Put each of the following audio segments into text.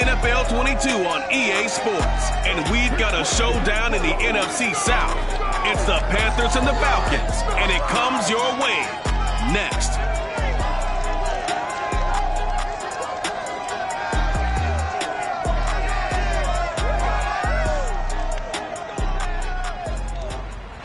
NFL 22 on EA Sports. And we've got a showdown in the NFC South. It's the Panthers and the Falcons, and it comes your way next.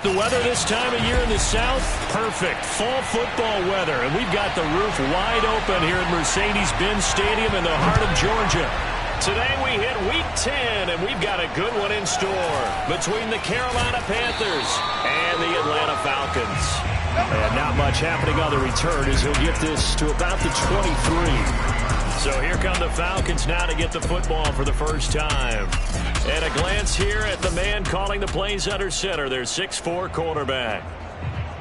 The weather this time of year in the South, perfect. Fall football weather, and we've got the roof wide open here at Mercedes-Benz Stadium in the heart of Georgia. Today we hit Week 10, and we've got a good one in store between the Carolina Panthers and the Atlanta Falcons. And not much happening on the return as he'll get this to about the 23. So here come the Falcons now to get the football for the first time. And a glance here at the man calling the plays under center, their 6'4" quarterback.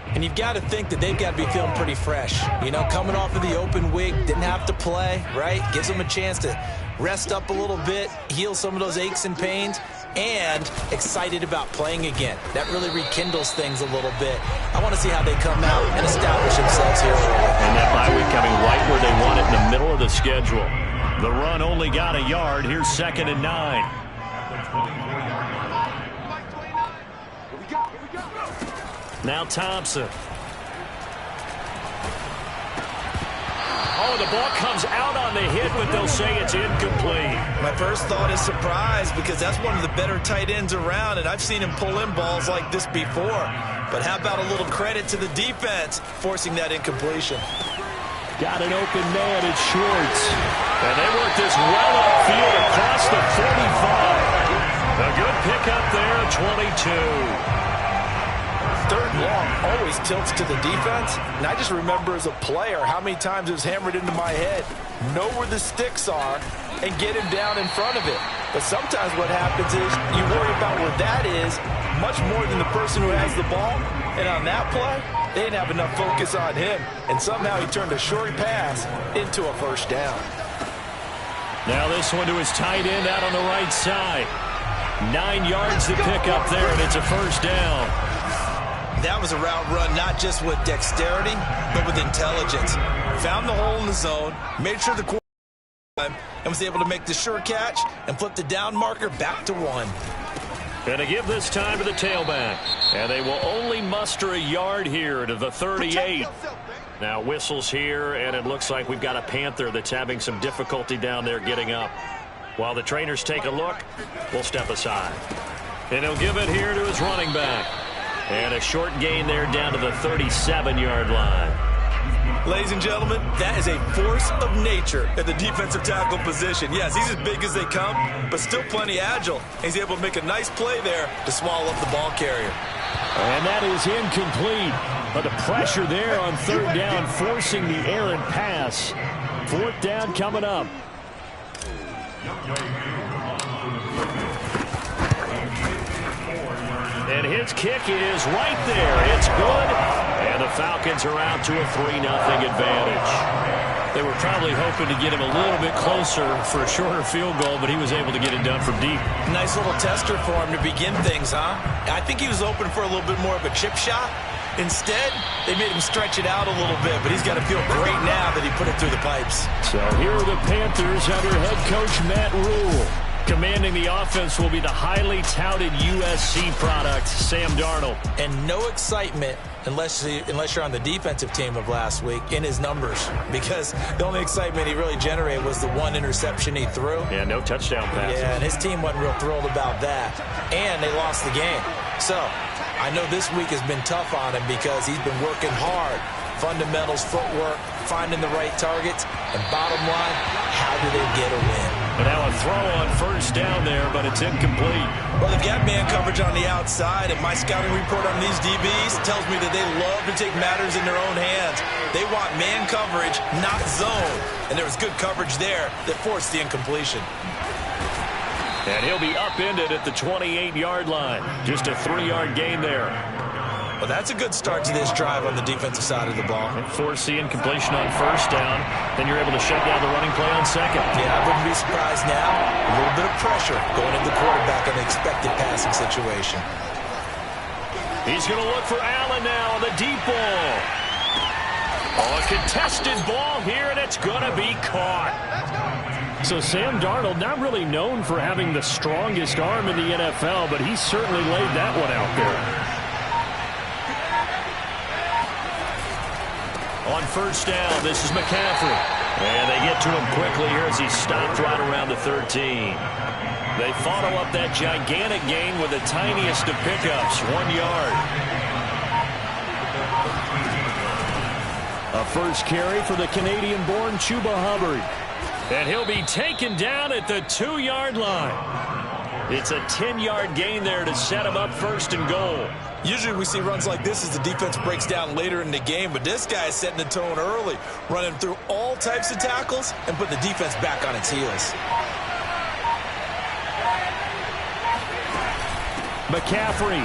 And you've got to think that they've got to be feeling pretty fresh. You know, coming off of the open week, didn't have to play, right? Gives them a chance to rest up a little bit, heal some of those aches and pains, and excited about playing again. That really rekindles things a little bit. I want to see how they come out and establish themselves here early. And that bye week coming right where they want it in the middle of the schedule. The run only got a yard. Here's 2nd and 9. Now Thompson. Oh, the ball comes out on the hit, but they'll say it's incomplete. My first thought is surprise, because that's one of the better tight ends around, and I've seen him pull in balls like this before. But how about a little credit to the defense forcing that incompletion? Got an open man, it's Schwartz. And they work this well upfield across the 45. A good pickup there, 22. 3rd and long always tilts to the defense. And I just remember as a player how many times it was hammered into my head. Know where the sticks are and get him down in front of it. But sometimes what happens is you worry about where that is much more than the person who has the ball. And on that play, they didn't have enough focus on him. And somehow he turned a short pass into a first down. Now this one to his tight end out on the right side. 9 yards to pick up there, and it's a first down. That was a route run not just with dexterity, but with intelligence. Found the hole in the zone, made sure the quarterback and was able to make the sure catch and flip the down marker back to 1. And to give this time to the tailback. And they will only muster a yard here to the 38. Now whistles here, and it looks like we've got a Panther that's having some difficulty down there getting up. While the trainers take a look, we'll step aside. And he'll give it here to his running back. And a short gain there down to the 37-yard line. Ladies and gentlemen, that is a force of nature at the defensive tackle position. Yes, he's as big as they come, but still plenty agile. He's able to make a nice play there to swallow up the ball carrier. And that is incomplete. But the pressure there on 3rd down, forcing the errant pass. 4th down coming up. And his kick is right there. It's good. And the Falcons are out to a 3-0 advantage. They were probably hoping to get him a little bit closer for a shorter field goal, but he was able to get it done from deep. Nice little tester for him to begin things, huh? I think he was open for a little bit more of a chip shot. Instead, they made him stretch it out a little bit, but he's got to feel great now that he put it through the pipes. So here are the Panthers under head coach Matt Rule. Commanding the offense will be the highly touted USC product, Sam Darnold. And no excitement unless you're on the defensive team of last week in his numbers, because the only excitement he really generated was the 1 interception he threw. Yeah, no touchdown passes. Yeah, and his team wasn't real thrilled about that. And they lost the game. So I know this week has been tough on him because he's been working hard. Fundamentals, footwork, finding the right targets, and bottom line, how do they get a win? And now a throw on 1st down there, but it's incomplete. Well, they've got man coverage on the outside, and my scouting report on these DBs tells me that they love to take matters in their own hands. They want man coverage, not zone. And there was good coverage there that forced the incompletion. And he'll be upended at the 28-yard line. Just a 3-yard gain there. Well, that's a good start to this drive on the defensive side of the ball. Force the incompletion on 1st down. Then you're able to shut down the running play on 2nd. Yeah, I wouldn't be surprised now. A little bit of pressure going into the quarterback on the expected passing situation. He's going to look for Allen now on the deep ball. Oh, a contested ball here, and it's going to be caught. So Sam Darnold, not really known for having the strongest arm in the NFL, but he certainly laid that one out there. On first down, this is McCaffrey. And they get to him quickly here as he stopped right around the 13. They follow up that gigantic gain with the tiniest of pickups, 1 yard. A first carry for the Canadian-born Chuba Hubbard. And he'll be taken down at the 2-yard line. It's a 10-yard gain there to set him up first and goal. Usually we see runs like this as the defense breaks down later in the game, but this guy is setting the tone early, running through all types of tackles and put the defense back on its heels. McCaffrey.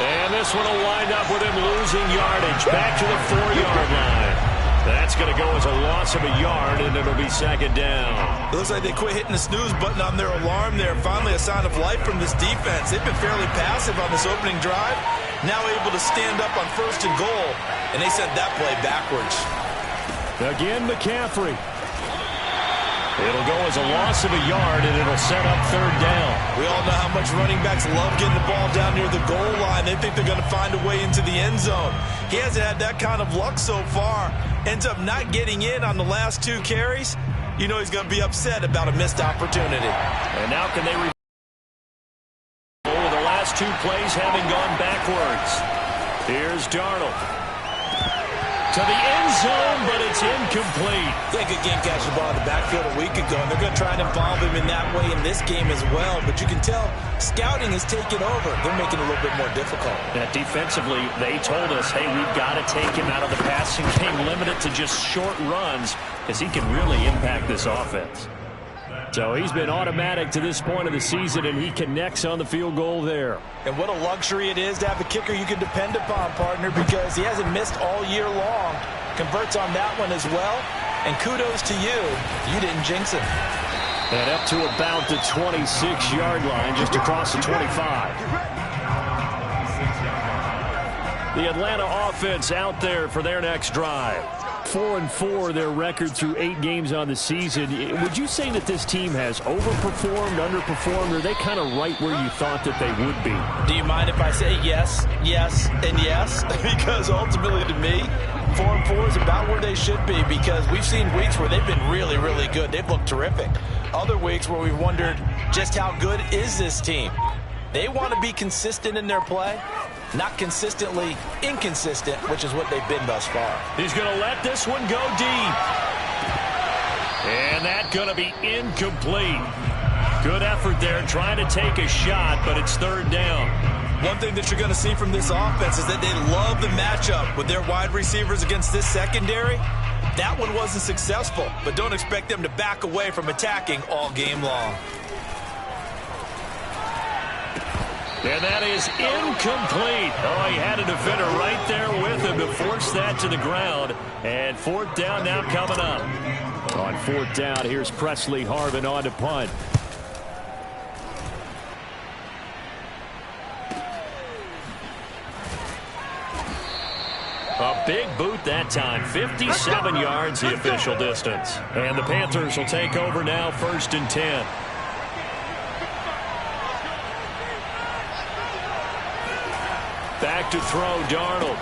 And this one will wind up with him losing yardage back to the 4-yard line. That's going to go as a loss of a yard, and it'll be second down. It looks like they quit hitting the snooze button on their alarm there. Finally a sign of life from this defense. They've been fairly passive on this opening drive. Now able to stand up on first and goal, and they sent that play backwards. Again, McCaffrey. It'll go as a loss of a yard, and it'll set up third down. We all know how much running backs love getting the ball down near the goal line. They think they're going to find a way into the end zone. He hasn't had that kind of luck so far. Ends up not getting in on the last 2 carries. You know he's going to be upset about a missed opportunity. And now can they with the last 2 plays having gone backwards. Here's Darnold. To the end zone, but it's incomplete. Yeah, good game catching the ball in the backfield a week ago, and they're going to try and involve him in that way in this game as well. But you can tell scouting is taking over. They're making it a little bit more difficult. Yeah, defensively, they told us, hey, we've got to take him out of the passing game, limit it to just short runs, because he can really impact this offense. So he's been automatic to this point of the season, and he connects on the field goal there. And what a luxury it is to have a kicker you can depend upon, partner, because he hasn't missed all year long. Converts on that one as well. And kudos to you. You didn't jinx him. And up to about the 26-yard line, just across the 25. The Atlanta offense out there for their next drive. 4-4 their record through 8 games on the season. Would you say that this team has overperformed, underperformed, or are they kind of right where you thought that they would be? Do you mind if I say yes, yes, and yes? Because ultimately to me, 4-4 is about where they should be, because we've seen weeks where they've been really, really good. They've looked terrific. Other weeks where we've wondered just how good is this team. They want to be consistent in their play. Not consistently inconsistent, which is what they've been thus far. He's going to let this one go deep. And that's going to be incomplete. Good effort there trying to take a shot, but it's third down. One thing that you're going to see from this offense is that they love the matchup with their wide receivers against this secondary. That one wasn't successful, but don't expect them to back away from attacking all game long. And that is incomplete. Oh, he had a defender right there with him to force that to the ground. And fourth down now coming up. On fourth down, here's Presley Harvin on to punt. A big boot that time. 57 yards the official distance. And the Panthers will take over now, 1st and 10. Back to throw, Darnold.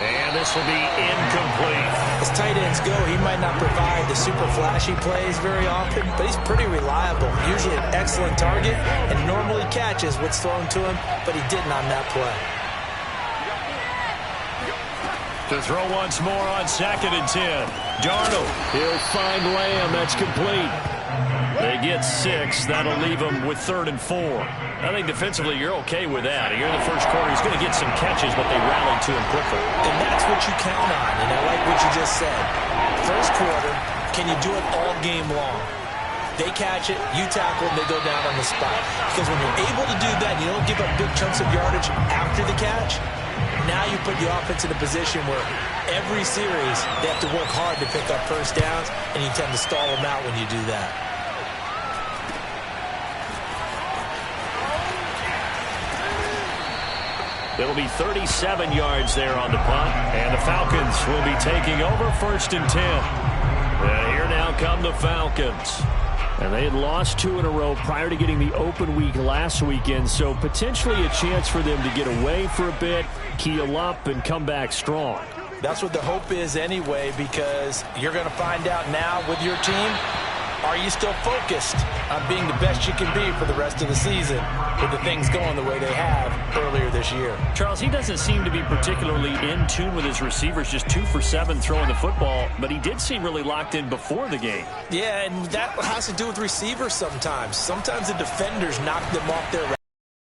And this will be incomplete. As tight ends go, he might not provide the super flashy plays very often, but he's pretty reliable. Usually an excellent target and normally catches what's thrown to him, but he didn't on that play. To throw once more on 2nd and 10. Darnold. He'll find Lamb. That's complete. They get 6. That'll leave them with 3rd and 4. I think defensively you're okay with that. Here in the first quarter, he's going to get some catches, but they rallied to him quickly. And that's what you count on, and I like what you just said. First quarter, can you do it all game long? They catch it, you tackle, and they go down on the spot. Because when you're able to do that, you don't give up big chunks of yardage after the catch. Now you put your offense in a position where every series they have to work hard to pick up first downs, and you tend to stall them out when you do that. It'll be 37 yards there on the punt, and the Falcons will be taking over 1st and 10. And here now come the Falcons. And they had lost 2 in a row prior to getting the open week last weekend, so potentially a chance for them to get away for a bit, keel up, and come back strong. That's what the hope is anyway, because you're going to find out now with your team, are you still focused on being the best you can be for the rest of the season with the things going the way they have earlier this year? Charles, he doesn't seem to be particularly in tune with his receivers, just 2 for 7 throwing the football, but he did seem really locked in before the game. Yeah, and that has to do with receivers sometimes. Sometimes the defenders knock them off their route,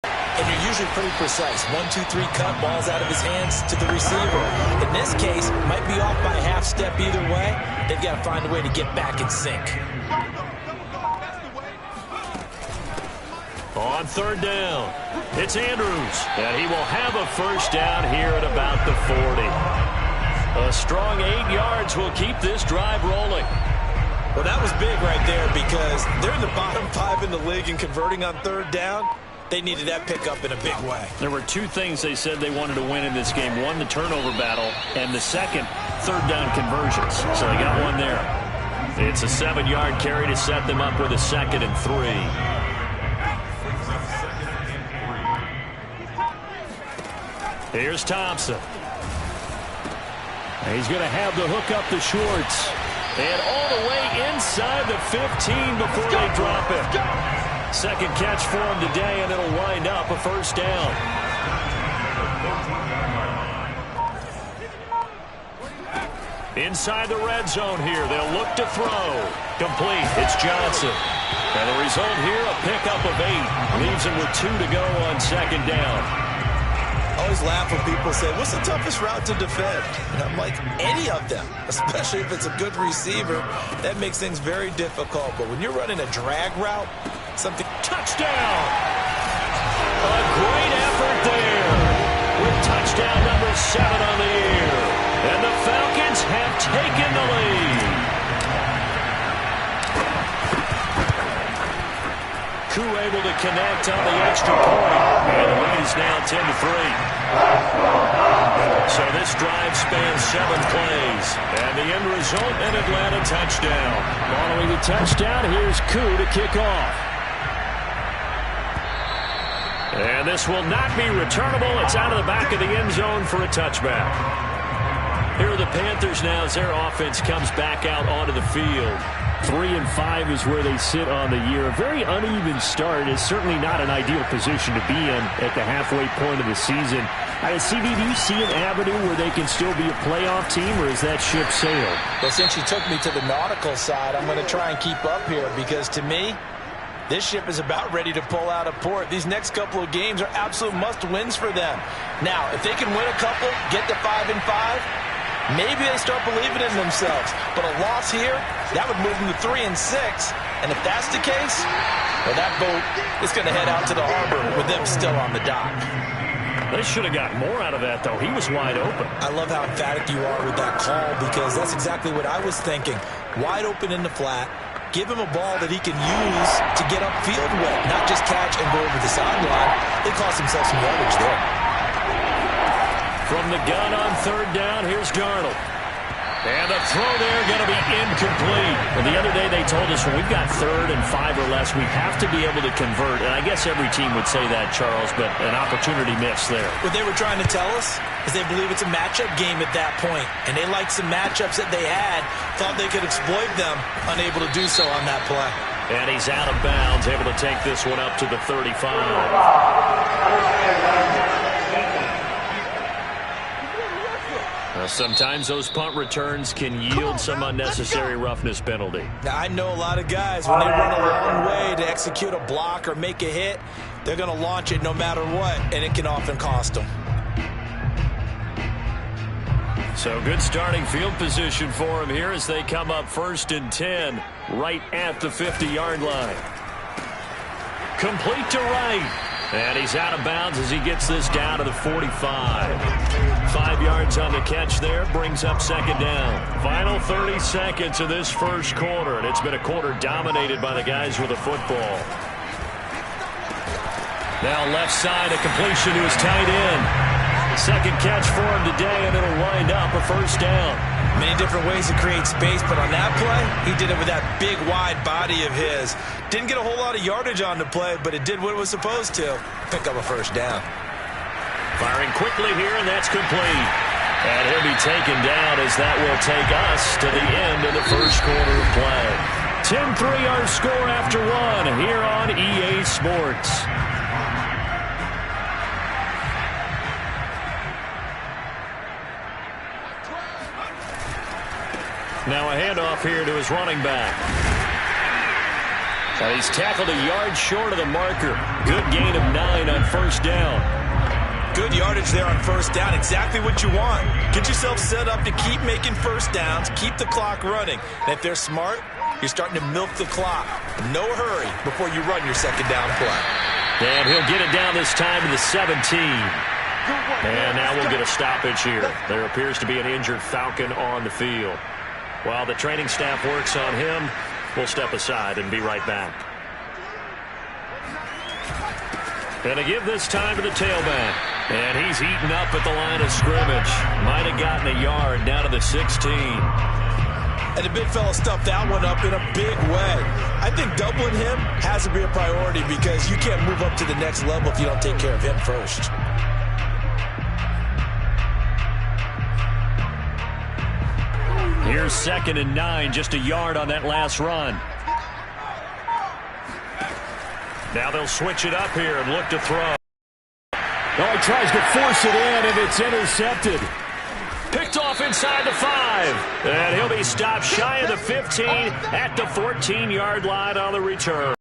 and you're usually pretty precise. 1, 2, 3 cut, balls out of his hands to the receiver. In this case, might be off by a half step either way. They've got to find a way to get back in sync. On 3rd down, it's Andrews, and he will have a first down here at about the 40. A strong 8 yards will keep this drive rolling. Well, that was big right there because they're in the bottom 5 in the league and converting on 3rd down. They needed that pickup in a big way. There were 2 things they said they wanted to win in this game. One, the turnover battle, and the second, 3rd down conversions. So they got one there. It's a 7-yard carry to set them up with a 2nd and 3. Here's Thompson. He's going to have the hook up to Schwartz. And all the way inside the 15 before they drop it. Second catch for him today, and it'll wind up a first down. Inside the red zone here. They'll look to throw. Complete. It's Johnson. And the result here, a pickup of 8. Leaves him with 2 to go on 2nd down. I always laugh when people say, what's the toughest route to defend? And I'm like, any of them, especially if it's a good receiver. That makes things very difficult. But when you're running a drag route, something... Touchdown! A great effort there with touchdown number 7 on the year. And the Falcons have taken the lead. Koo able to connect on the extra point. And the lead is now 10-3. So this drive spans 7 plays. And the end result, an Atlanta touchdown. Following the touchdown, here's Koo to kick off. And this will not be returnable. It's out of the back of the end zone for a touchback. Here are the Panthers now as their offense comes back out onto the field. 3-5 is where they sit on the year. A very uneven start is certainly not an ideal position to be in at the halfway point of the season. CD, do you see an avenue where they can still be a playoff team, or is that ship sailed? Well, since you took me to the nautical side, I'm going to try and keep up here because to me, this ship is about ready to pull out of port. These next couple of games are absolute must-wins for them. Now, if they can win a couple, get to 5-5, maybe they start believing in themselves. But a loss here, that would move them to 3-6. And if that's the case, well, that boat is going to head out to the harbor with them still on the dock. They should have got more out of that, though. He was wide open. I love how emphatic you are with that call because that's exactly what I was thinking. Wide open in the flat. Give him a ball that he can use to get upfield with, not just catch and go over the sideline. They cost themselves some yardage there. From the gun on 3rd down, here's Darnold. And the throw there going to be incomplete. And the other day they told us when we've got 3rd and 5 or less, we have to be able to convert. And I guess every team would say that, Charles, but an opportunity missed there. What they were trying to tell us is they believe it's a matchup game at that point. And they liked some matchups that they had, thought they could exploit them, unable to do so on that play. And he's out of bounds, able to take this one up to the 35. Well, sometimes those punt returns can yield some unnecessary roughness penalty. Now, I know a lot of guys, when they run a long way to execute a block or make a hit, they're going to launch it no matter what, and it can often cost them. So good starting field position for him here as they come up 1st and 10, right at the 50-yard line. Complete to right. And he's out of bounds as he gets this down to the 45. 5 yards on the catch there, brings up 2nd down. Final 30 seconds of this first quarter, and it's been a quarter dominated by the guys with the football. Now left side, a completion to his tight end. Second catch for him today, and it'll wind up a first down. Many different ways to create space, but on that play, he did it with that big, wide body of his. Didn't get a whole lot of yardage on the play, but it did what it was supposed to. Pick up a first down. Firing quickly here, and that's complete. And he'll be taken down as that will take us to the end of the first quarter of play. 10-3 our score after one here on EA Sports. Now a handoff here to his running back. And he's tackled a yard short of the marker. Good gain of 9 on first down. Good yardage there on first down. Exactly what you want. Get yourself set up to keep making first downs, keep the clock running. And if they're smart, you're starting to milk the clock. No hurry before you run your second down play. And he'll get it down this time to the 17. And now we'll get a stoppage here. There appears to be an injured Falcon on the field. While the training staff works on him, we'll step aside and be right back. And to give this time to the tailback. And he's heating up at the line of scrimmage. Might have gotten a yard down to the 16. And the big fella stuffed that one up in a big way. I think doubling him has to be a priority because you can't move up to the next level if you don't take care of him first. Here's 2nd and 9, just a yard on that last run. Now they'll switch it up here and look to throw. Oh, he tries to force it in, and it's intercepted. Picked off inside the 5. And he'll be stopped shy of the 15 at the 14-yard line on the return.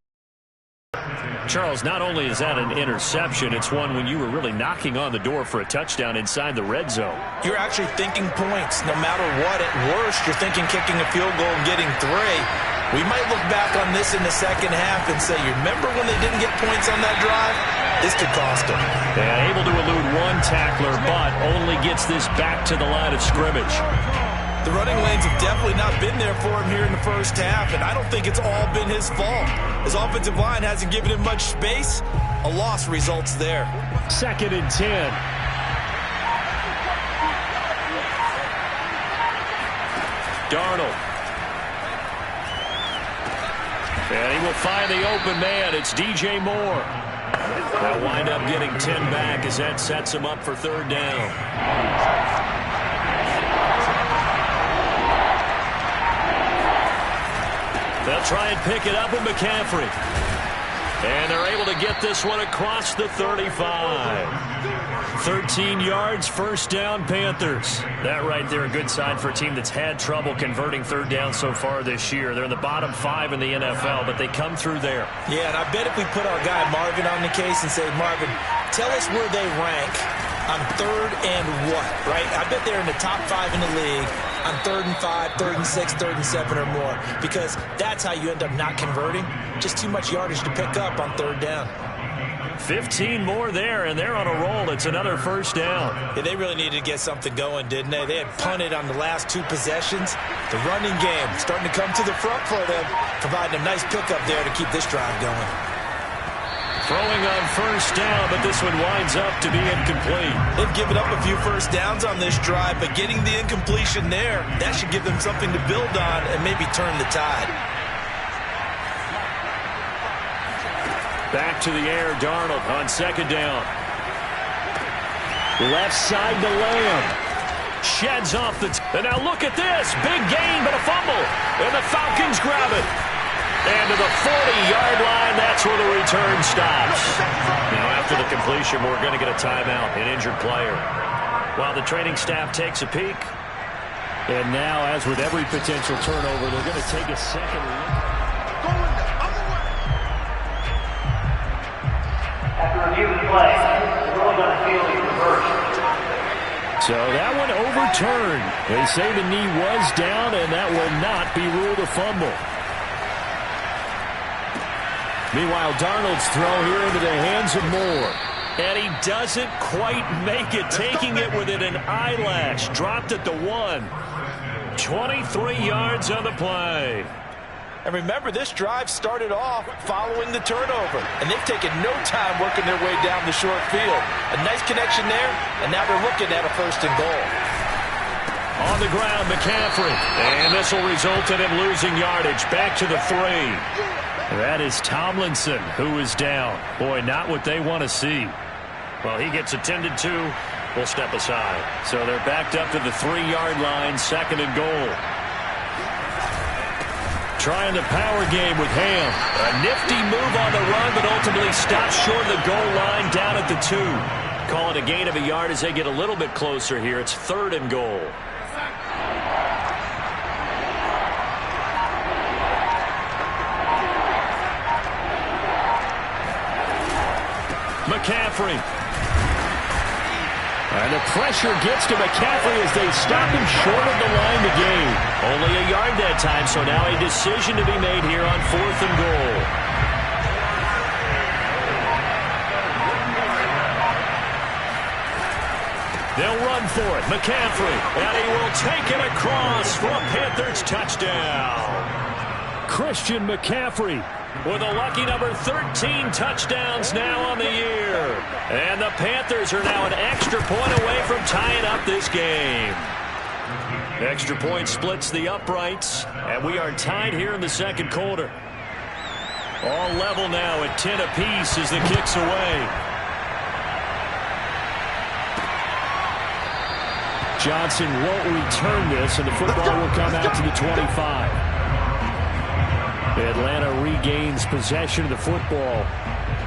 Charles, not only is that an interception, it's one when you were really knocking on the door for a touchdown inside the red zone. You're actually thinking points. No matter what, at worst, you're thinking kicking a field goal and getting 3. We might look back on this in the second half and say, you remember when they didn't get points on that drive? This could cost them. Yeah, able to elude one tackler, but only gets this back to the line of scrimmage. The running lanes have definitely not been there for him here in the first half, and I don't think it's all been his fault. His offensive line hasn't given him much space. A loss results there. 2nd and 10. Darnold. And he will find the open man. It's DJ Moore. They'll wind up getting 10 back as that sets him up for 3rd down. They'll try and pick it up with McCaffrey. And they're able to get this one across the 35. 13 yards, first down, Panthers. That right there, a good sign for a team that's had trouble converting 3rd down so far this year. They're in the bottom 5 in the NFL, but they come through there. Yeah, and I bet if we put our guy Marvin on the case and say, Marvin, tell us where they rank on 3rd and what, right? I bet they're in the top 5 in the league on 3rd and 5, 3rd and 6, 3rd and 7 or more, because that's how you end up not converting. Just too much yardage to pick up on 3rd down. 15 more there, and they're on a roll. It's another first down. Yeah, they really needed to get something going, didn't they? They had punted on the last 2 possessions. The running game starting to come to the front for them, providing a nice pickup there to keep this drive going. Throwing on first down, but this one winds up to be incomplete. They've given up a few first downs on this drive, but getting the incompletion there, that should give them something to build on and maybe turn the tide. Back to the air, Darnold on 2nd down. Left side to Lamb. Sheds off the... And now look at this. Big gain, but a fumble. And the Falcons grab it. And to the 40-yard line, that's where the return stops. Now, after the completion, we're going to get a timeout, an injured player. While the training staff takes a peek. And now, as with every potential turnover, they're going to take a second look. After review of the play, the ruling on the field is reversed. So that one overturned. They say the knee was down, and that will not be ruled a fumble. Meanwhile, Darnold's throw here into the hands of Moore. And he doesn't quite make it, taking it within an eyelash. Dropped at the 1. 23 yards on the play. And remember, this drive started off following the turnover, and they've taken no time working their way down the short field. A nice connection there, and now they're looking at a 1st and goal. On the ground, McCaffrey. And this will result in him losing yardage. Back to the 3. That is Tomlinson, who is down. Boy, not what they want to see. Well, he gets attended to. We'll step aside. So they're backed up to the 3-yard line, 2nd and goal. Trying the power game with Ham. A nifty move on the run, but ultimately stops short of the goal line down at the 2. Call it a gain of a yard as they get a little bit closer here. It's 3rd and goal. McCaffrey. And the pressure gets to McCaffrey as they stop him short of the line to gain. Only a yard that time, so now a decision to be made here on 4th and goal. They'll run for it. McCaffrey. And he will take it across for a Panthers touchdown. Christian McCaffrey with a lucky number 13 touchdowns now on the year. And the Panthers are now an extra point away from tying up this game. Extra point splits the uprights, and we are tied here in the 2nd quarter. All level now at 10 apiece as the kick's away. Johnson won't return this, and the football will come out to the 25. Atlanta regains possession of the football.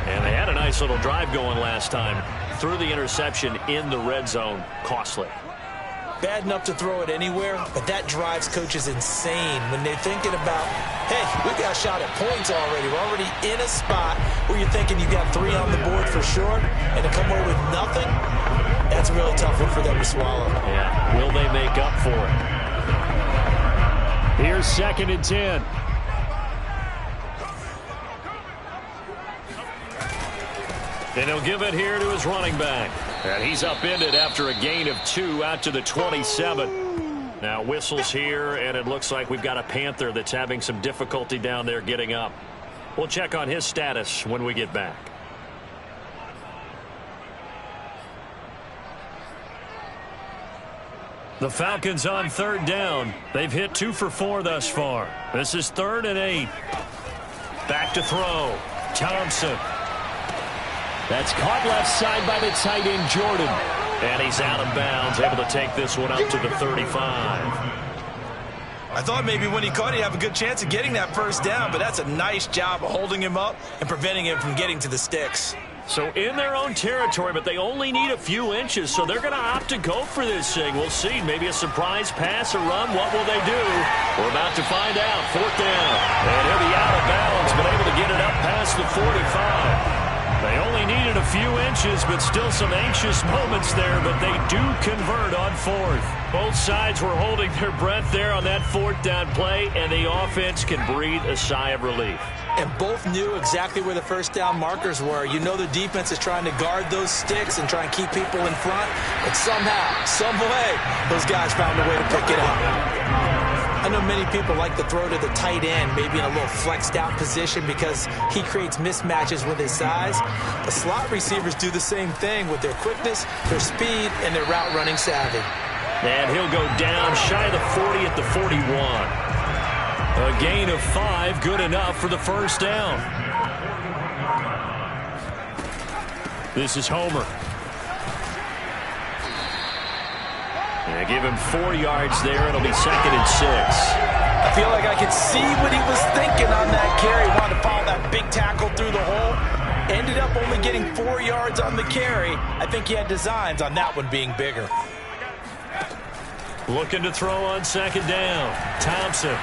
And they had a nice little drive going last time. Threw the interception in the red zone. Costly. Bad enough to throw it anywhere, but that drives coaches insane when they're thinking about, hey, we got a shot at points already. We're already in a spot where you're thinking you got 3 on the board for sure, and to come away with nothing, that's a really tough one for them to swallow. Yeah, will they make up for it? Here's 2nd and 10. And he'll give it here to his running back. And he's upended after a gain of 2 out to the 27. Now whistles here, and it looks like we've got a Panther that's having some difficulty down there getting up. We'll check on his status when we get back. The Falcons on 3rd down. They've hit 2 for 4 thus far. This is 3rd and 8. Back to throw. Thompson. That's caught left side by the tight end, Jordan. And he's out of bounds, able to take this one up to the 35. I thought maybe when he caught it, he'd have a good chance of getting that 1st down, but that's a nice job of holding him up and preventing him from getting to the sticks. So in their own territory, but they only need a few inches, so they're going to opt to go for this thing. We'll see. Maybe a surprise pass, a run. What will they do? We're about to find out. 4th down. And he'll be out of bounds, but able to get it up past the 45. They only needed a few inches, but still some anxious moments there, but they do convert on 4th. Both sides were holding their breath there on that 4th down play, and the offense can breathe a sigh of relief. And both knew exactly where the 1st down markers were. You know the defense is trying to guard those sticks and try and keep people in front, but somehow, some way, those guys found a way to pick it up. I know many people like to throw to the tight end, maybe in a little flexed out position because he creates mismatches with his size. The slot receivers do the same thing with their quickness, their speed, and their route running savvy. And he'll go down shy of the 40 at the 41. A gain of 5, good enough for the 1st down. This is Homer. They give him 4 yards there. It'll be 2nd and 6. I feel like I could see what he was thinking on that carry. Wanted to follow that big tackle through the hole. Ended up only getting 4 yards on the carry. I think he had designs on that one being bigger. Looking to throw on 2nd down. Thompson.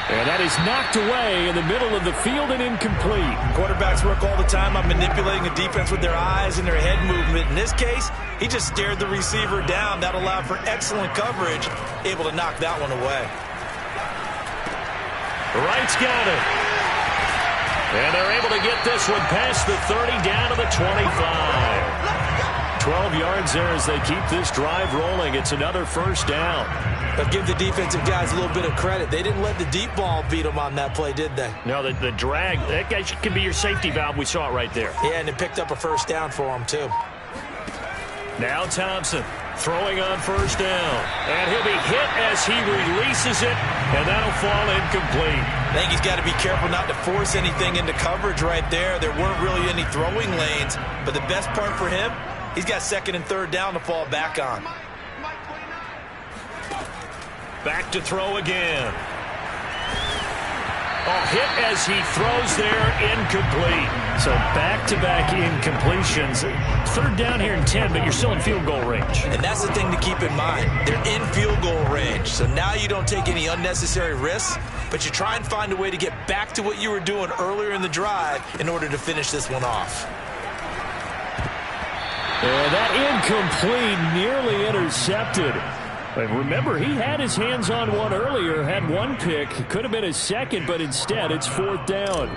And that is knocked away in the middle of the field and incomplete. Quarterbacks work all the time on manipulating a defense with their eyes and their head movement. In this case, he just stared the receiver down. That allowed for excellent coverage, able to knock that one away. Wright's got it. And they're able to get this one past the 30 down to the 25. 12 yards there as they keep this drive rolling. It's another first down. But give the defensive guys a little bit of credit. They didn't let the deep ball beat them on that play, did they? No, the drag, that guy can be your safety valve. We saw it right there. Yeah, and it picked up a first down for them, too. Now Thompson throwing on first down. And he'll be hit as he releases it, and that'll fall incomplete. I think he's got to be careful not to force anything into coverage right there. There weren't really any throwing lanes, but the best part for him, he's got second and third down to fall back on. Back to throw again. Oh, hit as he throws there, incomplete. So back-to-back incompletions. Third down here in 10, but you're still in field goal range. And that's the thing to keep in mind. They're in field goal range. So now you don't take any unnecessary risks, but you try and find a way to get back to what you were doing earlier in the drive in order to finish this one off. And that incomplete, nearly intercepted. But remember, he had his hands on one earlier, had one pick. Could have been his second, but instead it's fourth down.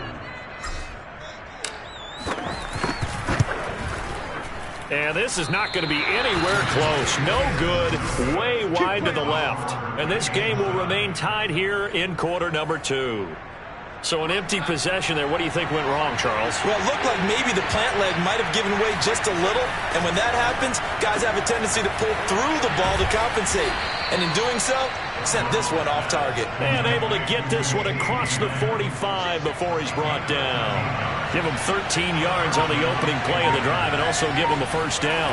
And this is not going to be anywhere close. No good. Way wide to the left. And this game will remain tied here in quarter number 2. So an empty possession there. What do you think went wrong, Charles? Well, it looked like maybe the plant leg might have given way just a little. And when that happens, guys have a tendency to pull through the ball to compensate. And in doing so, sent this one off target. And able to get this one across the 45 before he's brought down. Give him 13 yards on the opening play of the drive and also give him a first down.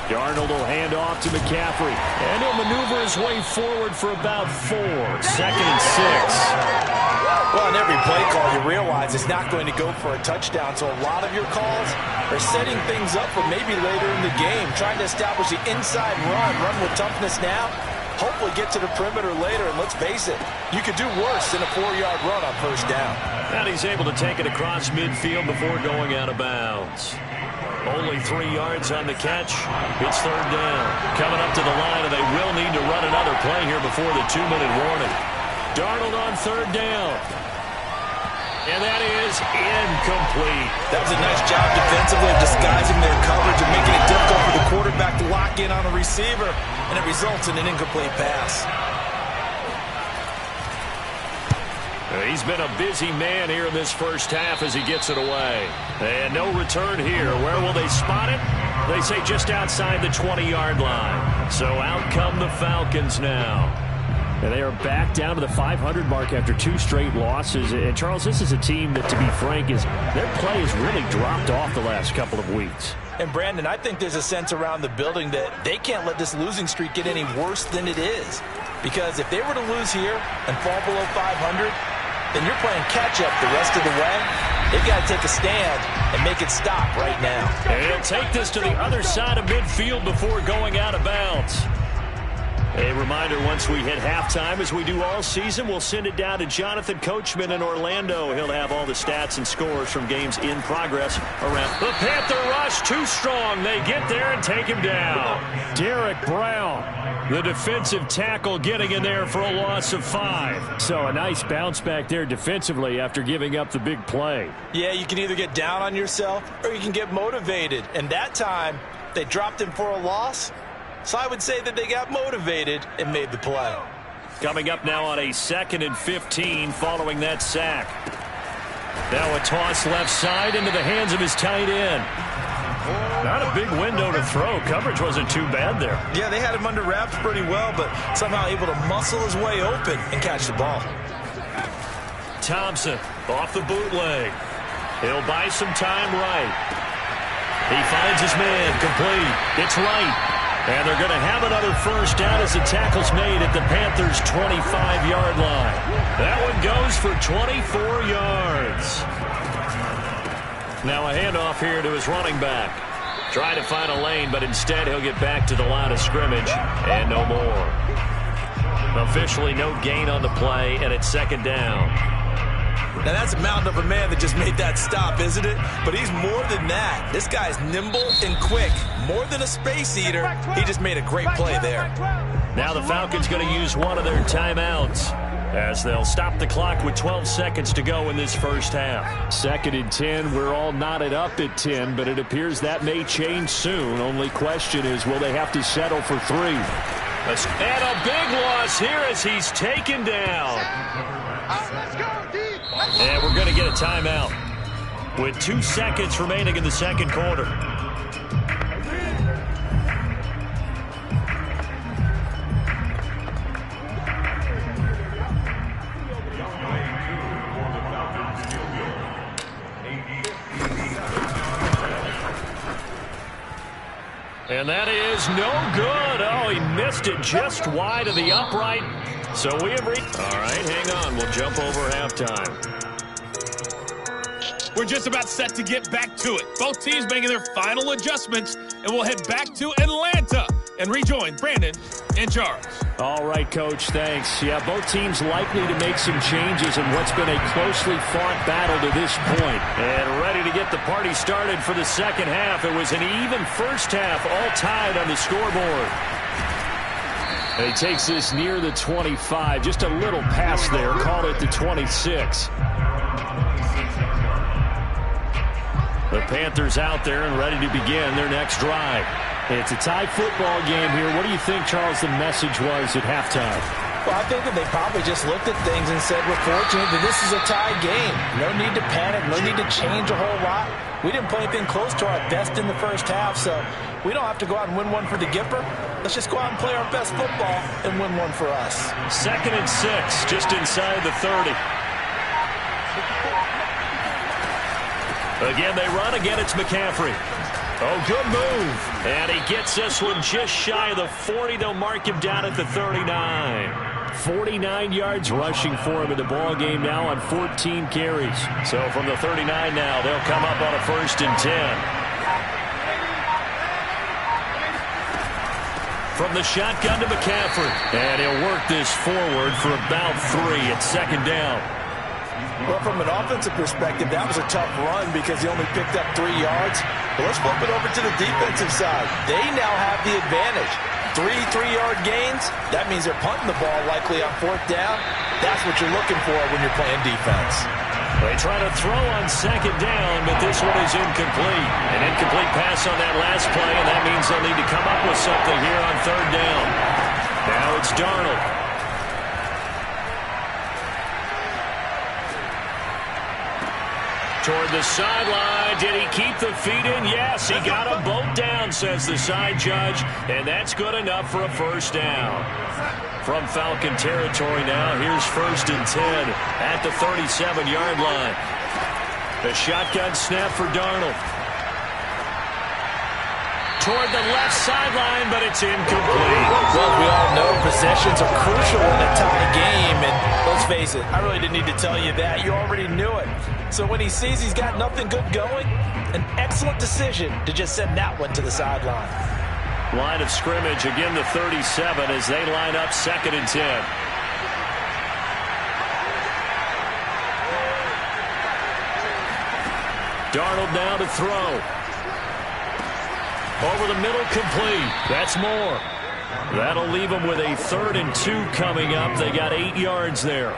Darnold will hand off to McCaffrey. And he'll maneuver his way forward for about 4. Second and 6. Well, in every play call, you realize it's not going to go for a touchdown. So a lot of your calls are setting things up for maybe later in the game, trying to establish the inside run with toughness now, hopefully get to the perimeter later. And let's face it, you could do worse than a 4-yard run on first down. And he's able to take it across midfield before going out of bounds. Only 3 yards on the catch. It's third down. Coming up to the line, and they will need to run another play here before the 2-minute warning. Darnold on third down. And that is incomplete. That was a nice job defensively of disguising their coverage and making it difficult for the quarterback to lock in on a receiver, and it results in an incomplete pass. He's been a busy man here in this first half as he gets it away. And no return here. Where will they spot it? They say just outside the 20-yard line. So out come the Falcons now. And they are back down to the 500 mark after 2 straight losses. And, Charles, this is a team that, to be frank, their play has really dropped off the last couple of weeks. And, Brandon, I think there's a sense around the building that they can't let this losing streak get any worse than it is. Because if they were to lose here and fall below 500, then you're playing catch-up the rest of the way. They've got to take a stand and make it stop right now. And he'll take this to the other side of midfield before going out of bounds. A reminder, once we hit halftime, as we do all season, we'll send it down to Jonathan Coachman in Orlando. He'll have all the stats and scores from games in progress around. The Panther rush too strong. They get there and take him down. Derek Brown, the defensive tackle, getting in there for a loss of 5. So a nice bounce back there defensively after giving up the big play. Yeah, you can either get down on yourself or you can get motivated. And that time, they dropped him for a loss. So I would say that they got motivated and made the play. Coming up now on a 2nd and 15 following that sack. Now a toss left side into the hands of his tight end. Not a big window to throw. Coverage wasn't too bad there. Yeah, they had him under wraps pretty well, but somehow able to muscle his way open and catch the ball. Thompson off the bootleg. He'll buy some time right. He finds his man complete. It's right. And they're going to have another first down as the tackle's made at the Panthers' 25-yard line. That one goes for 24 yards. Now a handoff here to his running back. Try to find a lane, but instead he'll get back to the line of scrimmage. And no more. Officially no gain on the play, and it's second down. Now, that's a mountain of a man that just made that stop, isn't it? But he's more than that. This guy's nimble and quick. More than a space eater. He just made a great play there. Now the Falcons going to use one of their timeouts. as they'll stop the clock with 12 seconds to go in this first half. 2nd and 10. We're all knotted up at 10, but it appears that may change soon. Only question is, will they have to settle for 3? And a big loss here as he's taken down. And we're going to get a timeout with 2 seconds remaining in the second quarter. And that is no good. Oh, he missed it just wide of the upright. So we have reached. All right, hang on. We'll jump over halftime. We're just about set to get back to it. Both teams making their final adjustments, and we'll head back to Atlanta and rejoin Brandon and Charles. All right, Coach, thanks. Yeah, both teams likely to make some changes in what's been a closely fought battle to this point. And ready to get the party started for the second half. It was an even first half, all tied on the scoreboard. And he takes this near the 25. Just a little pass there. Call it the 26. The Panthers out there and ready to begin their next drive. It's a tie football game here. What do you think, Charles, the message was at halftime? Well, I think that they probably just looked at things and said, we're fortunate that this is a tie game. No need to panic, no need to change a whole lot. We didn't play anything close to our best in the first half, so we don't have to go out and win one for the Gipper. Let's just go out and play our best football and win one for us. 2nd and 6, just inside the 30. Again, they run. Again, it's McCaffrey. Oh, good move. And he gets this one just shy of the 40. They'll mark him down at the 39. 49 yards rushing for him in the ball game now on 14 carries. So from the 39 now, they'll come up on a 1st and 10. From the shotgun to McCaffrey. And he'll work this forward for about 3 at 2nd down. Well, from an offensive perspective, that was a tough run because he only picked up 3 yards. But let's flip it over to the defensive side. They now have the advantage. 3 3-yard gains, that means they're punting the ball likely on 4th down. That's what you're looking for when you're playing defense. They try to throw on 2nd down, but this one is incomplete. An incomplete pass on that last play, and that means they'll need to come up with something here on 3rd down. Now it's Darnold. Toward the sideline. Did he keep the feet in? Yes, he got them both down, says the side judge. And that's good enough for a 1st down. From Falcon territory now, here's 1st and 10 at the 37-yard line. The shotgun snap for Darnold. Toward the left sideline, but it's incomplete. Well, we all know possessions are crucial in a tie game, and let's face it, I really didn't need to tell you that. You already knew it. So when he sees he's got nothing good going, an excellent decision to just send that one to the sideline. Line of scrimmage, again the 37 as they line up 2nd and 10. Darnold now to throw. Over the middle, complete. That's more. That'll leave them with a 3rd and 2 coming up. They got 8 yards there.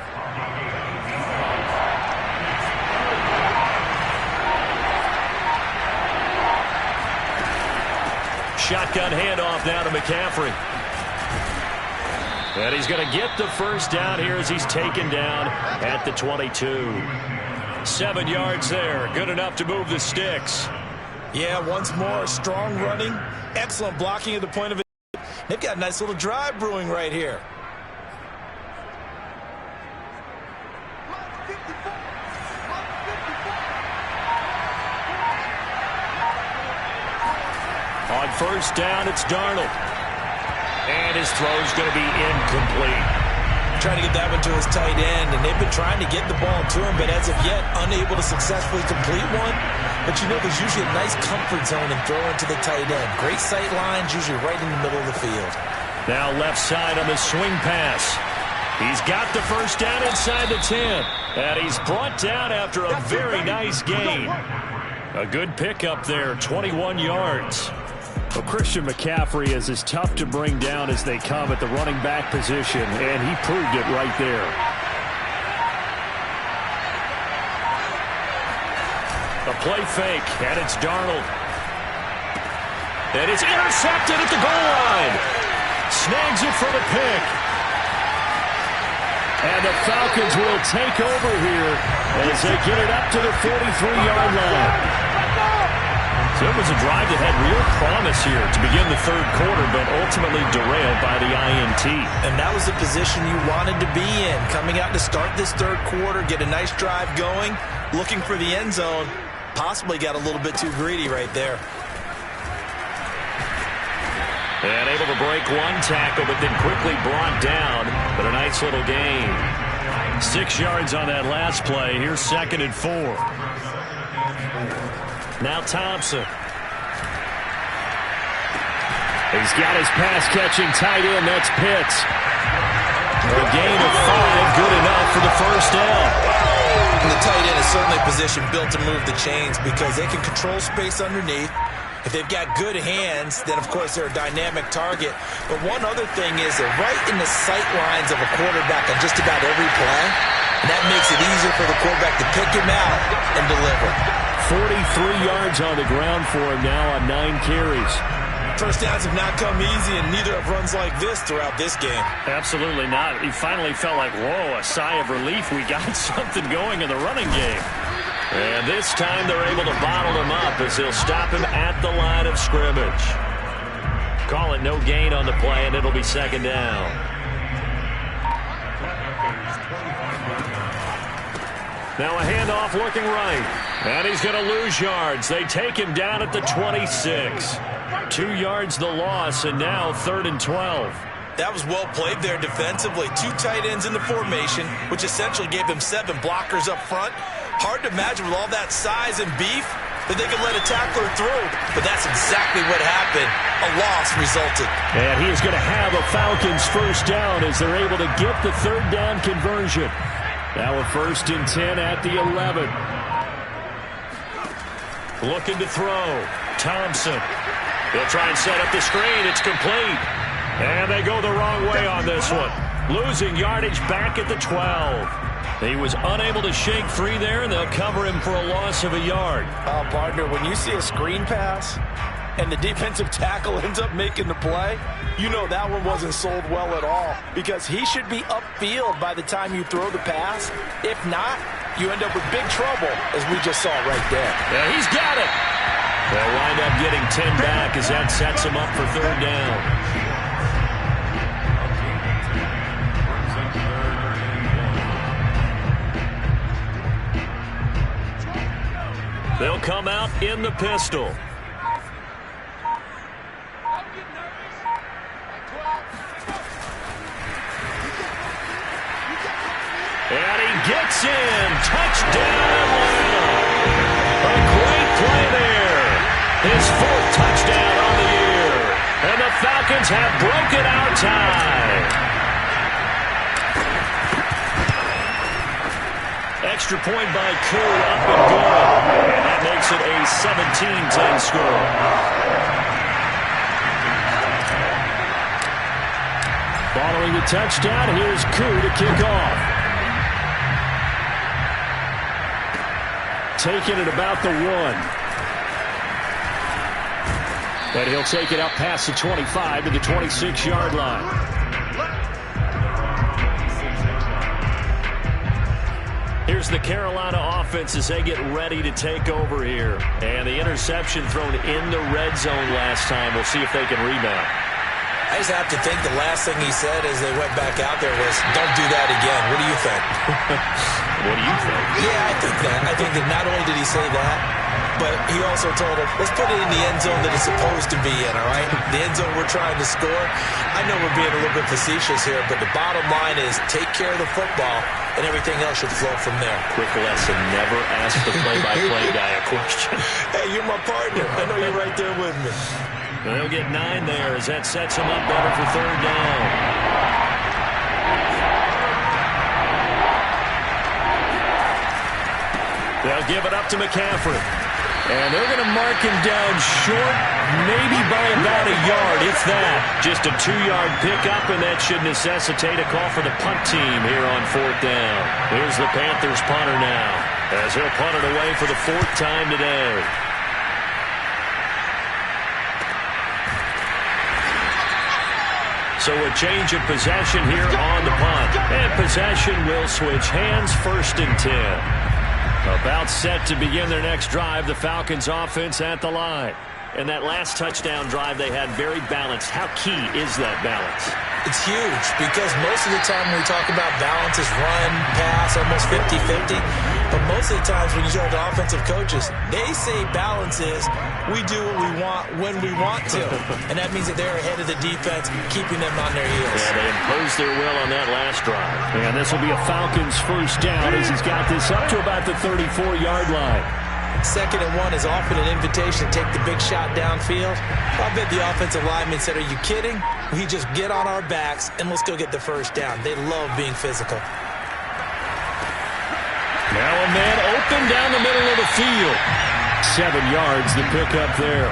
Shotgun handoff now to McCaffrey. And he's going to get the 1st down here as he's taken down at the 22. 7 yards there. Good enough to move the sticks. Yeah, once more, strong running, excellent blocking at the point of it. They've got a nice little drive brewing right here. On 1st down, it's Darnold. And his throw's going to be incomplete. Trying to get that one to his tight end, and they've been trying to get the ball to him, but as of yet, unable to successfully complete one. But you know there's usually a nice comfort zone in throwing to the tight end. Great sight lines, usually right in the middle of the field. Now left side on the swing pass. He's got the 1st down inside the 10. And he's brought down after a very nice gain. A good pickup there, 21 yards. Well, Christian McCaffrey is as tough to bring down as they come at the running back position, and he proved it right there. play fake, and it's Darnold. And it's intercepted at the goal line. Snags it for the pick. And the Falcons will take over here as they get it up to the 43-yard line. So it was a drive that had real promise here to begin the third quarter, but ultimately derailed by the INT. And that was the position you wanted to be in. Coming out to start this third quarter, get a nice drive going, looking for the end zone. Possibly got a little bit too greedy right there. And able to break one tackle, but then quickly brought down. But a nice little gain. 6 yards on that last play. Here's 2nd and 4. Now Thompson. He's got his pass-catching tight end. That's Pitts. A gain of 5, good enough for the first down. And the tight end is certainly a position built to move the chains because they can control space underneath. If they've got good hands, then, of course, they're a dynamic target. But one other thing is they're right in the sight lines of a quarterback on just about every play. And that makes it easier for the quarterback to pick him out and deliver. 43 yards on the ground for him now on 9 carries. First downs have not come easy, and neither have runs like this throughout this game. Absolutely not. He finally felt like, whoa, a sigh of relief. We got something going in the running game. And this time they're able to bottle him up as they'll stop him at the line of scrimmage. Call it no gain on the play, and it'll be 2nd down. Now a handoff looking right. And he's going to lose yards. They take him down at the 26. 2 yards the loss, and now 3rd and 12. That was well played there defensively. 2 tight ends in the formation, which essentially gave them 7 blockers up front. Hard to imagine with all that size and beef that they could let a tackler through. But that's exactly what happened. A loss resulted. And he is going to have a Falcons first down as they're able to get the 3rd down conversion. Now a 1st and 10 at the 11. Looking to throw. Thompson. They'll try and set up the screen. It's complete. And they go the wrong way on this one. Losing yardage back at the 12. He was unable to shake free there, and they'll cover him for a loss of a yard. Partner, when you see a screen pass and the defensive tackle ends up making the play, you know that one wasn't sold well at all because he should be upfield by the time you throw the pass. If not, you end up with big trouble, as we just saw right there. Yeah, he's got it. They'll wind up getting 10 back as that sets him up for 3rd down. They'll come out in the pistol. And he gets in. Touchdown. A great play there. His 4th touchdown on the year. And the Falcons have broken our tie. Extra point by Koo, up and good. And that makes it a 17-10 score. Following the touchdown, here's Koo to kick off. Taking it about the 1. And he'll take it up past the 25 to the 26-yard line. Here's the Carolina offense as they get ready to take over here. And the interception thrown in the red zone last time. We'll see if they can rebound. I just have to think the last thing he said as they went back out there was, don't do that again. What do you think? What do you think? Yeah, I think that. I think that not only did he say that, but he also told him, let's put it in the end zone that it's supposed to be in, all right? The end zone we're trying to score. I know we're being a little bit facetious here, but the bottom line is take care of the football, and everything else should flow from there. Quick lesson, never ask the play-by-play guy a question. Hey, you're my partner. I know you're right there with me. They'll get 9 there as that sets him up better for 3rd down. They'll give it up to McCaffrey. And they're going to mark him down short, maybe by about a yard, if that. Just a 2-yard pickup, and that should necessitate a call for the punt team here on 4th down. Here's the Panthers punter now. as he'll punt it away for the 4th time today. So a change of possession here on the punt. And possession will switch hands, 1st and 10. About set to begin their next drive, the Falcons offense at the line. And that last touchdown drive they had very balanced. How key is that balance? It's huge because most of the time when we talk about balance is run, pass, almost 50-50. But most of the times when you talk to offensive coaches, they say balance is we do what we want when we want to. And that means that they're ahead of the defense, keeping them on their heels. Yeah, they imposed their will on that last drive. And this will be a Falcons 1st down as he's got this up to about the 34-yard line. 2nd and 1 is often an invitation to take the big shot downfield. I bet the offensive lineman said, are you kidding? We just get on our backs and let's go get the 1st down. They love being physical. Now a man open down the middle of the field. 7 yards the pickup there.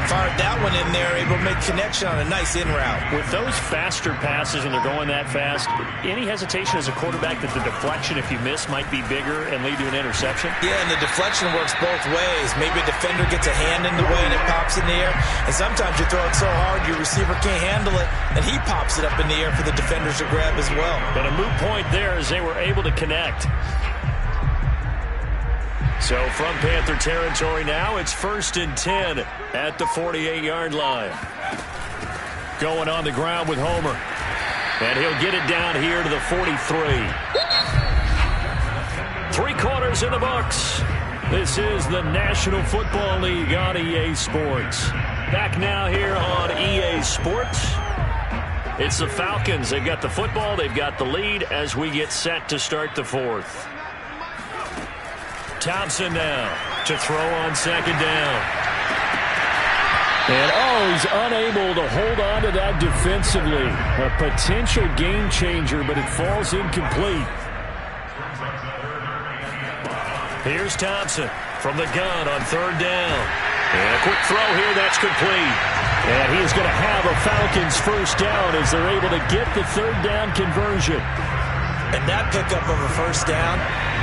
Fired that one in there, able to make connection on a nice in route. With those faster passes and they're going that fast, any hesitation as a quarterback that the deflection, if you miss, might be bigger and lead to an interception? Yeah, and the deflection works both ways. Maybe a defender gets a hand in the way and it pops in the air. And sometimes you throw it so hard your receiver can't handle it, and he pops it up in the air for the defenders to grab as well. But a moot point there as they were able to connect. So from Panther territory now, it's 1st and 10 at the 48-yard line. Going on the ground with Homer. And he'll get it down here to the 43. 3 quarters in the books. This is the National Football League on EA Sports. Back now here on EA Sports. It's the Falcons. They've got the football. They've got the lead as we get set to start the 4th. Thompson now to throw on 2nd down. And he's unable to hold on to that defensively. A potential game changer, but it falls incomplete. Here's Thompson from the gun on 3rd down. And a quick throw here, that's complete. And he is going to have a Falcons 1st down as they're able to get the 3rd down conversion. And that pickup of a 1st down,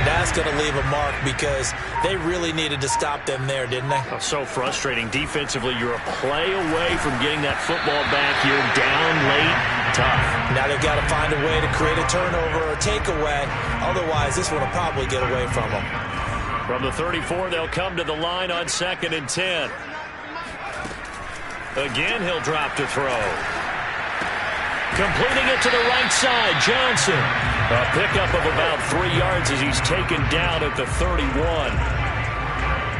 that's going to leave a mark because they really needed to stop them there, didn't they? Oh, so frustrating. Defensively, you're a play away from getting that football back. You're down late. Tough. Now they've got to find a way to create a turnover or a takeaway. Otherwise, this one will probably get away from them. From the 34, they'll come to the line on 2nd and 10. Again, he'll drop to throw. Completing it to the right side, Johnson. A pickup of about 3 yards as he's taken down at the 31.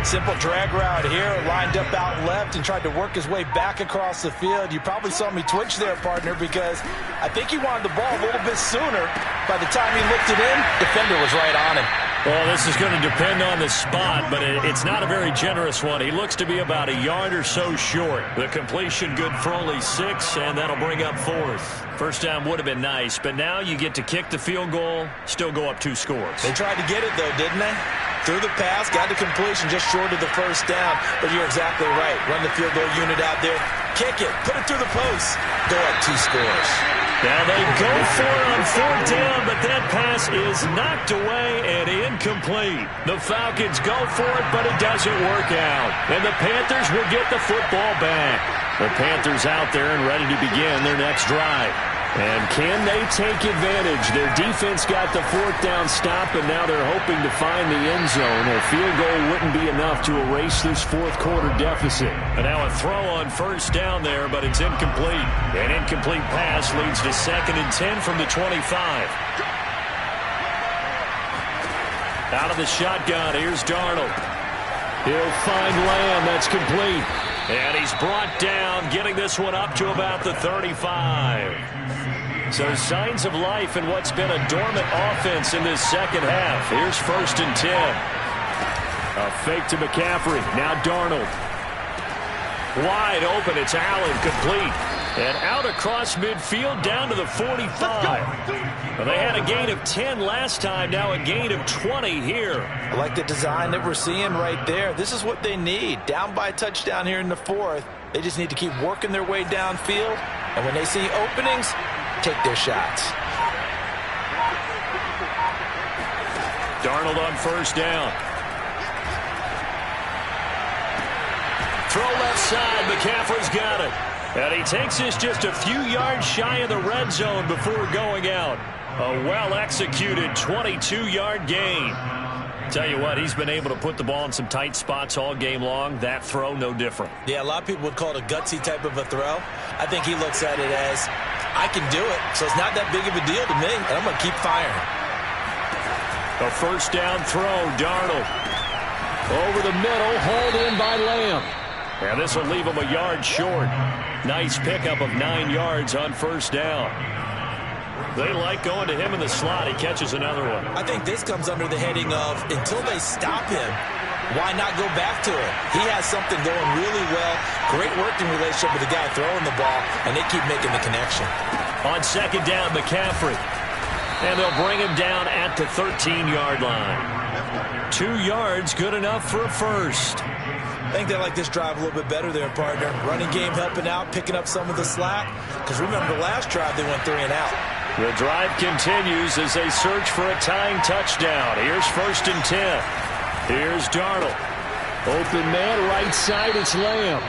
Simple drag route here, lined up out left and tried to work his way back across the field. You probably saw me twitch there, partner, because I think he wanted the ball a little bit sooner. By the time he looked it in, defender was right on him. Well, this is going to depend on the spot, but it's not a very generous one. He looks to be about a yard or so short. The completion good for only 6, and that'll bring up 4th. 1st down would have been nice, but now you get to kick the field goal, still go up 2 scores. They tried to get it, though, didn't they? Threw the pass, got the completion just short of the 1st down, but you're exactly right. Run the field goal unit out there, kick it, put it through the post, go up 2 scores. Now they go for it on 4th down, but that pass is knocked away and incomplete. The Falcons go for it, but it doesn't work out. And the Panthers will get the football back. The Panthers out there and ready to begin their next drive. And can they take advantage? Their defense got the 4th down stop, and now they're hoping to find the end zone. A field goal wouldn't be enough to erase this 4th quarter deficit. And now a throw on 1st down there, but it's incomplete. An incomplete pass leads to 2nd and 10 from the 25. Out of the shotgun, here's Darnold. He'll find Lamb. That's complete. And he's brought down, getting this one up to about the 35. So signs of life in what's been a dormant offense in this 2nd half. Here's 1st and 10. A fake to McCaffrey. Now Darnold. Wide open. It's Allen, complete. And out across midfield down to the 45. Well, they had a gain of 10 last time, now a gain of 20 here. I like the design that we're seeing right there. This is what they need. Down by a touchdown here in the 4th. They just need to keep working their way downfield. And when they see openings, take their shots. Darnold on first down. Throw left side. McCaffrey's got it. And he takes this just a few yards shy of the red zone before going out. A well-executed 22-yard gain. Tell you what, he's been able to put the ball in some tight spots all game long. That throw, no different. Yeah, a lot of people would call it a gutsy type of a throw. I think he looks at it as, I can do it, so it's not that big of a deal to me, and I'm going to keep firing. A first down throw, Darnold. Over the middle, hauled in by Lamb. And this will leave him a yard short. Nice pickup of 9 yards on first down. They like going to him in the slot. He catches another one. I think this comes under the heading of, until they stop him, why not go back to it? He has something going really well. Great working relationship with the guy throwing the ball, and they keep making the connection. On second down, McCaffrey. And they'll bring him down at the 13-yard line. 2 yards, good enough for a first. I think they like this drive a little bit better there, partner. Running game helping out, picking up some of the slack. Because remember, the last drive they went 3 and out. The drive continues as they search for a tying touchdown. Here's first and 10. Here's Darnold. Open man, right side, it's Lamb.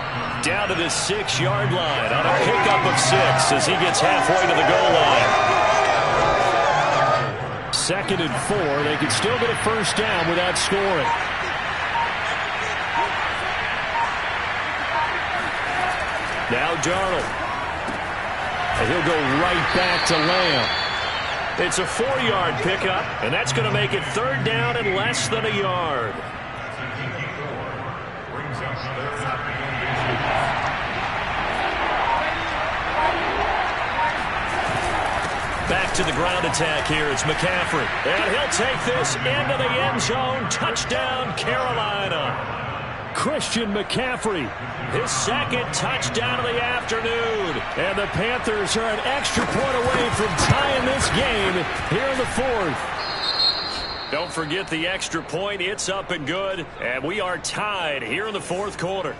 Down to the 6-yard line on a pickup of 6 as he gets halfway to the goal line. 2nd and 4. They can still get a first down without scoring. Now Darnold. And he'll go right back to Lamb. It's a 4-yard pickup, and that's going to make it 3rd down and less than a yard. Back to the ground attack here. It's McCaffrey. And he'll take this into the end zone. Touchdown, Carolina. Christian McCaffrey, his 2nd touchdown of the afternoon. And the Panthers are an extra point away from tying this game here in the 4th. Don't forget the extra point. It's up and good. And we are tied here in the 4th quarter.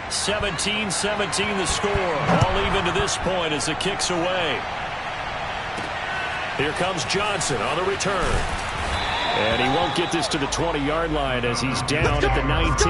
17-17 the score. All even to this point as the kick's away. Here comes Johnson on the return. And he won't get this to the 20-yard line as he's down at the 19.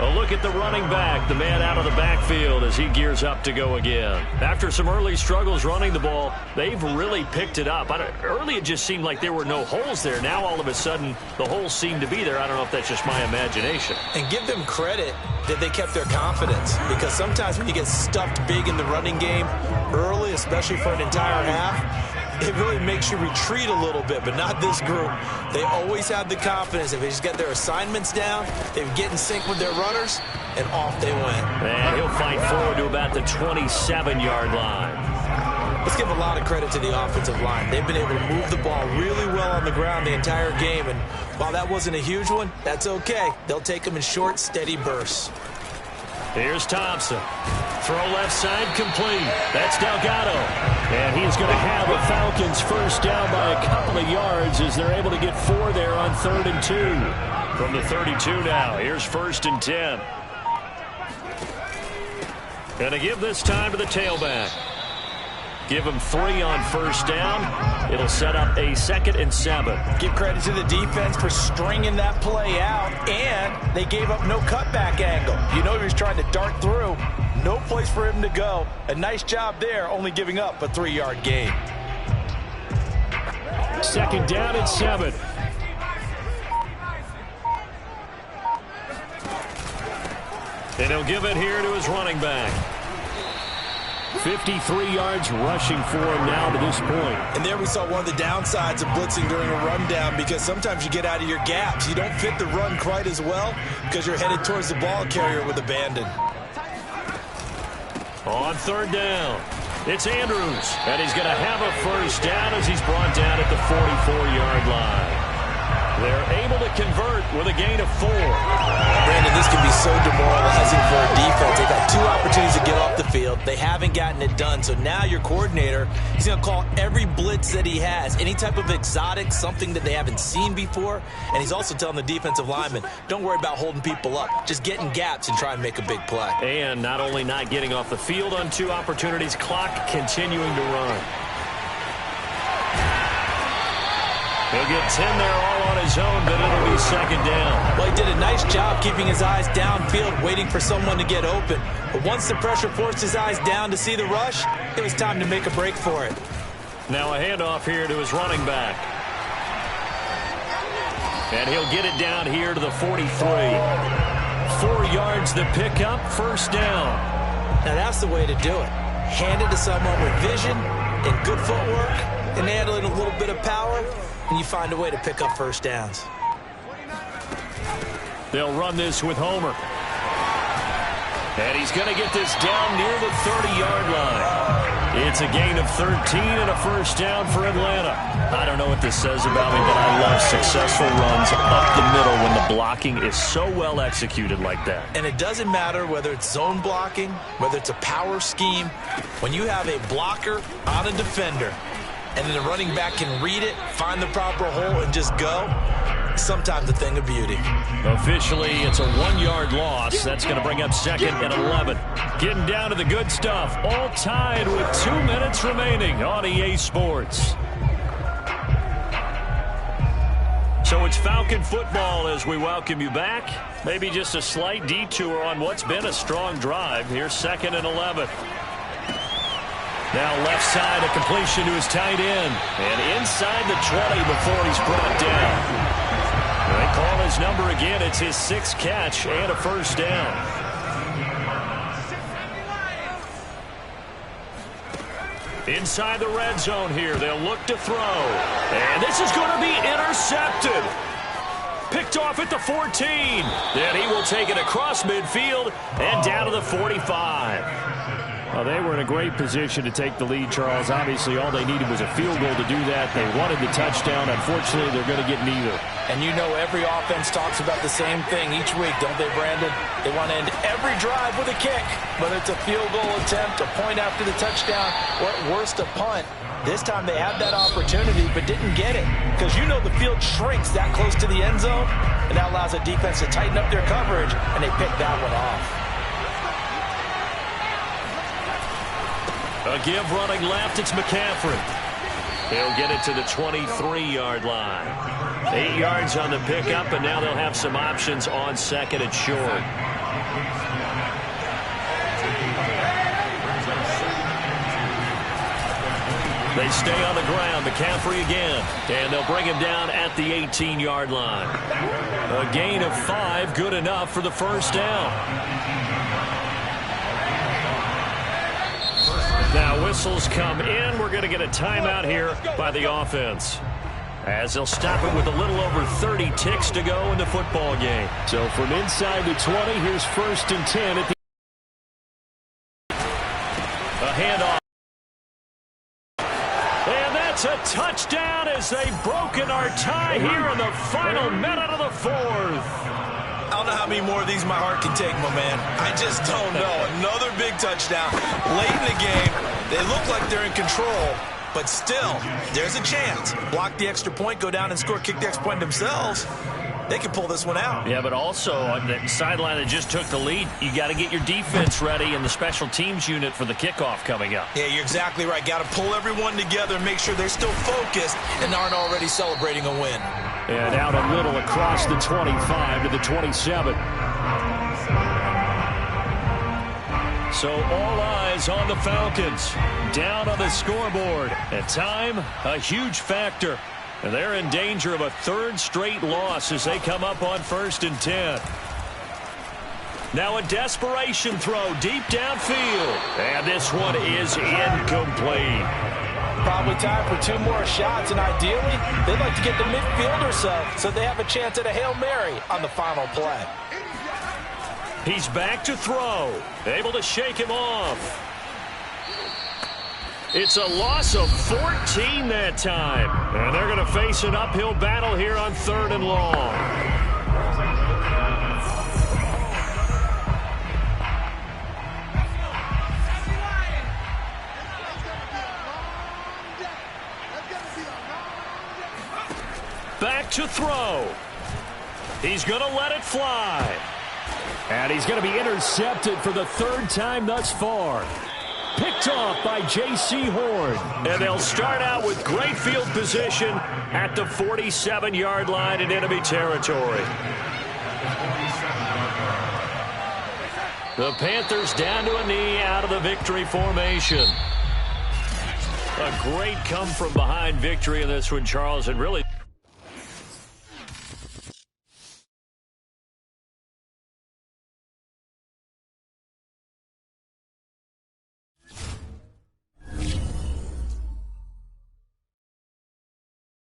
A look at the running back, the man out of the backfield as he gears up to go again. After some early struggles running the ball, they've really picked it up. Early it just seemed like there were no holes there. Now all of a sudden the holes seem to be there. I don't know if that's just my imagination. And give them credit that they kept their confidence, because sometimes when you get stuffed big in the running game early, especially for an entire half, it really makes you retreat a little bit, but not this group. They always have the confidence. If they just get their assignments down, they get in sync with their runners, and off they went. And he'll fight forward to about the 27-yard line. Let's give a lot of credit to the offensive line. They've been able to move the ball really well on the ground the entire game, and while that wasn't a huge one, that's okay. They'll take them in short, steady bursts. Here's Thompson. Throw left side complete. That's Delgado. And he's going to have the Falcons first down by a couple of yards as they're able to get 4 there on 3rd and 2. From the 32 now, here's 1st and 10. Gonna give this time to the tailback. Give him 3 on first down. It'll set up a 2nd and 7. Give credit to the defense for stringing that play out, and they gave up no cutback angle. You know he was trying to dart through. No place for him to go. A nice job there, only giving up a 3-yard gain. 2nd down and 7. And he'll give it here to his running back. 53 yards rushing for him now to this point. And there we saw one of the downsides of blitzing during a rundown, because sometimes you get out of your gaps. You don't fit the run quite as well because you're headed towards the ball carrier with abandon. On 3rd down, it's Andrews. And he's going to have a first down as he's brought down at the 44-yard line. They're able to convert with a gain of 4. Brandon, this can be so demoralizing for a defense. They've had 2 opportunities to get off the field. They haven't gotten it done. So now your coordinator, he's going to call every blitz that he has, any type of exotic, something that they haven't seen before. And he's also telling the defensive lineman, don't worry about holding people up. Just get in gaps and try and make a big play. And not only not getting off the field on 2 opportunities, clock continuing to run. He'll get 10 there all on his own, but it'll be second down. Well, he did a nice job keeping his eyes downfield, waiting for someone to get open. But once the pressure forced his eyes down to see the rush, it was time to make a break for it. Now a handoff here to his running back. And he'll get it down here to the 43. 4 yards the pickup, first down. Now that's the way to do it. Hand it to someone with vision and good footwork and handling a little bit of power, and you find a way to pick up first downs. They'll run this with Homer. And he's going to get this down near the 30-yard line. It's a gain of 13 and a first down for Atlanta. I don't know what this says about me, but I love successful runs up the middle when the blocking is so well executed like that. And it doesn't matter whether it's zone blocking, whether it's a power scheme. When you have a blocker on a defender, and then the running back can read it, find the proper hole, and just go, sometimes a thing of beauty. Officially, it's a 1-yard loss. That's going to bring up second and 11. Getting down to the good stuff. All tied with 2 minutes remaining on EA Sports. So it's Falcon football as we welcome you back. Maybe just a slight detour on what's been a strong drive. Here's second and 11. Now left side, a completion to his tight end. And inside the 20 before he's brought down. They call his number again. It's his 6th catch and a first down. Inside the red zone here. They'll look to throw. And this is going to be intercepted. Picked off at the 14. Then he will take it across midfield and down to the 45. Well, they were in a great position to take the lead, Charles. Obviously, all they needed was a field goal to do that. They wanted the touchdown. Unfortunately, they're going to get neither. And you know every offense talks about the same thing each week, don't they, Brandon? They want to end every drive with a kick, whether it's a field goal attempt, a point after the touchdown, or at worst, a punt. This time they had that opportunity but didn't get it because you know the field shrinks that close to the end zone, and that allows the defense to tighten up their coverage, and they picked that one off. A give running left, it's McCaffrey. He'll get it to the 23-yard line. 8 yards on the pickup, and now they'll have some options on second and short. They stay on the ground. McCaffrey again. And they'll bring him down at the 18-yard line. A gain of 5, good enough for the first down. Now whistles come in. We're going to get a timeout here by the offense, as they'll stop it with a little over 30 ticks to go in the football game. So from inside the 20, here's 1st and 10 at the... A handoff. And that's a touchdown as they've broken our tie here in the final minute of the 4th. I don't know how many more of these my heart can take, my man. I just don't know. Another big touchdown. Late in the game, they look like they're in control, but still, there's a chance. Block the extra point, go down and score, kick the extra point themselves. They can pull this one out. Yeah, but also on the sideline that just took the lead, you got to get your defense ready and the special teams unit for the kickoff coming up. Yeah, you're exactly right. Got to pull everyone together and make sure they're still focused and aren't already celebrating a win. And out a little across the 25 to the 27. So all eyes on the Falcons. Down on the scoreboard. At time, a huge factor. And they're in danger of a 3rd straight loss as they come up on 1st and 10. Now a desperation throw deep downfield. And this one is incomplete. Probably time for 2 more shots, and ideally, they'd like to get to midfield or so they have a chance at a Hail Mary on the final play. He's back to throw. Able to shake him off. It's a loss of 14 that time. And they're going to face an uphill battle here on 3rd and long. Back to throw. He's going to let it fly. And he's going to be intercepted for the 3rd time thus far. Picked off by J.C. Horn. And they'll start out with great field position at the 47-yard line in enemy territory. The Panthers down to a knee out of the victory formation. A great come-from-behind victory in this one, Charles, and really